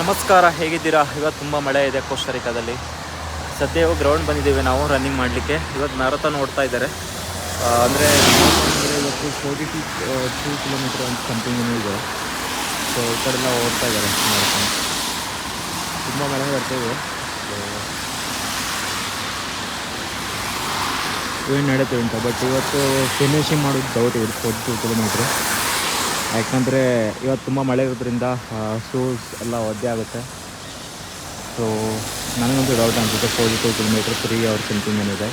ನಮಸ್ಕಾರ, ಹೇಗಿದ್ದೀರಾ? ಇವತ್ತು ತುಂಬ ಮಳೆ ಇದೆ ಕೋಸ್ಟರಿಕಾದಲ್ಲಿ. ಸದ್ಯ ಗ್ರೌಂಡ್ ಬಂದಿದ್ದೀವಿ ನಾವು ರನ್ನಿಂಗ್ ಮಾಡಲಿಕ್ಕೆ. ಇವತ್ತು ಮ್ಯಾರಥಾನ್ ಓಡ್ತಾ ಇದ್ದಾರೆ. ಅಂದರೆ ಇವತ್ತು 42 ಕಿಲೋಮೀಟರ್ ಅಂತ ಸಮಥಿಂಗ್ ಏನೂ ಇದೆ. ಸೊ ಈ ಕಡೆಲ್ಲ ಓಡ್ತಾ ಇದ್ದಾರೆ ಮ್ಯಾರಥಾನ್. ತುಂಬ ಮಳೆ ಬರ್ತಾಯಿದೆ. ಏನು ನಡೀತೆ ಉಂಟು, ಬಟ್ ಇವತ್ತು ಫಿನಿಶಿಂಗ್ ಮಾಡೋದು ಡೌಟ್ ಇದೆ 42 ಕಿಲೋಮೀಟ್ರ್. ಯಾಕಂದರೆ ಇವತ್ತು ತುಂಬ ಮಳೆ ಇರೋದ್ರಿಂದ ಶೂಸ್ ಎಲ್ಲ ಒದ್ದೆ ಆಗುತ್ತೆ. ಸೊ ನನಗಂತೂ ಡೌಟ್ ಅನಿಸುತ್ತೆ 42 ಕಿಲೋಮೀಟ್ರ್ 3 ಅವರ್ಸ್ ಸಮಥಿಂಗ್ ಏನಿದೆ.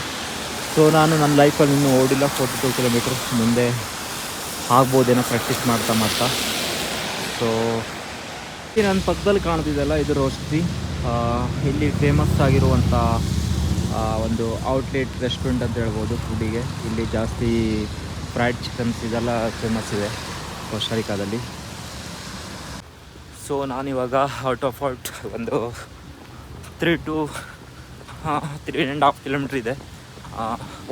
ಸೊ ನಾನು ನನ್ನ ಲೈಫಲ್ಲಿ ಇನ್ನೂ ಓಡಿಲ್ಲ 42 ಕಿಲೋಮೀಟ್ರ್. ಮುಂದೆ ಆಗ್ಬೋದೇನೋ ಪ್ರಾಕ್ಟೀಸ್ ಮಾಡ್ತಾ. ಸೊ ನನ್ನ ಪಕ್ಕದಲ್ಲಿ ಕಾಣ್ತಿದ್ದೆಲ್ಲ ಇದು ರೋಸ್ಟ್ರಿ. ಇಲ್ಲಿ ಫೇಮಸ್ ಆಗಿರುವಂಥ ಒಂದು ಔಟ್ಲೆಟ್ ರೆಸ್ಟೋರೆಂಟ್ ಅಂತ ಹೇಳ್ಬೋದು ಫುಡ್ಡಿಗೆ. ಇಲ್ಲಿ ಜಾಸ್ತಿ ಫ್ರೈಡ್ ಚಿಕನ್ಸ್ ಇದೆಲ್ಲ ಫೇಮಸ್ ಇದೆ ಕೋಸ್ಟರಿಕಾದಲ್ಲಿ. ಸೊ ನಾನಿವಾಗ ಔಟ್ ಒಂದು 3.5 ಕಿಲೋಮೀಟ್ರ್ ಇದೆ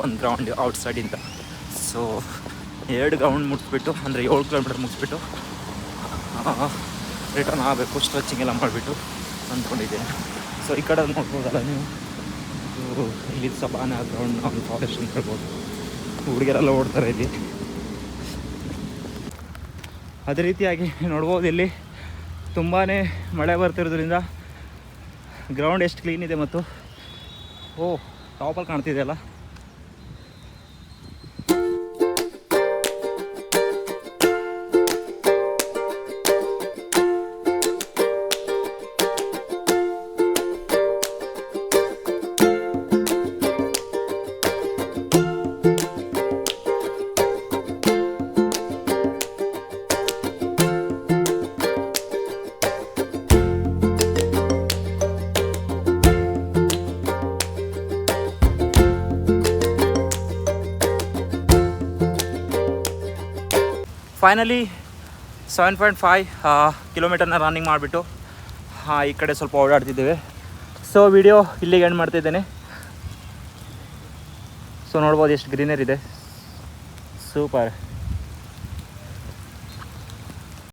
ಒಂದು ಗ್ರೌಂಡ್ ಔಟ್ಸೈಡಿಂದ. ಸೊ 2 ಗ್ರೌಂಡ್ ಮುಗಿಸ್ಬಿಟ್ಟು, ಅಂದರೆ 7 ಕಿಲೋಮೀಟ್ರ್ ಮುಗಿಸ್ಬಿಟ್ಟು ರಿಟರ್ನ್ ಆಗಬೇಕು, ಸ್ಟ್ರೆಚಿಂಗ್ ಎಲ್ಲ ಮಾಡಿಬಿಟ್ಟು ಅಂದ್ಕೊಂಡಿದ್ದೇನೆ. ಸೊ ಈ ಕಡೆ ನೋಡ್ಬೋದಲ್ಲ ನೀವು, ಇಲ್ಲಿ ಸಬಾನಾ ಗ್ರೌಂಡ್ ಒಂದು ಫಾರೆಸ್ಟ್ ಅಂತ ಹೇಳ್ಬೋದು. ಹುಡುಗರೆಲ್ಲ ಓಡ್ತಾರೆ ಇಲ್ಲಿ. ಅದೇ ರೀತಿಯಾಗಿ ನೋಡ್ಬೋದು, ಇಲ್ಲಿ ತುಂಬಾ ಮಳೆ ಬರ್ತಿರೋದ್ರಿಂದ ಗ್ರೌಂಡ್ ಎಷ್ಟು ಕ್ಲೀನ್ ಇದೆ. ಮತ್ತು ಟಾಪಲ್ಲಿ ಕಾಣ್ತಿದೆಯಲ್ಲ, ಫೈನಲಿ 7.5 ಕಿಲೋಮೀಟರ್ನ ರನ್ನಿಂಗ್ ಮಾಡಿಬಿಟ್ಟು ಈ ಕಡೆ ಸ್ವಲ್ಪ ಓಡಾಡ್ತಿದ್ದೇವೆ. ಸೊ ವಿಡಿಯೋ ಇಲ್ಲಿಗೆ ಎಂಡ್ ಮಾಡ್ತಿದ್ದೇನೆ. ಸೊ ನೋಡ್ಬೋದು ಎಷ್ಟು ಗ್ರೀನರಿ ಇದೆ, ಸೂಪರ್.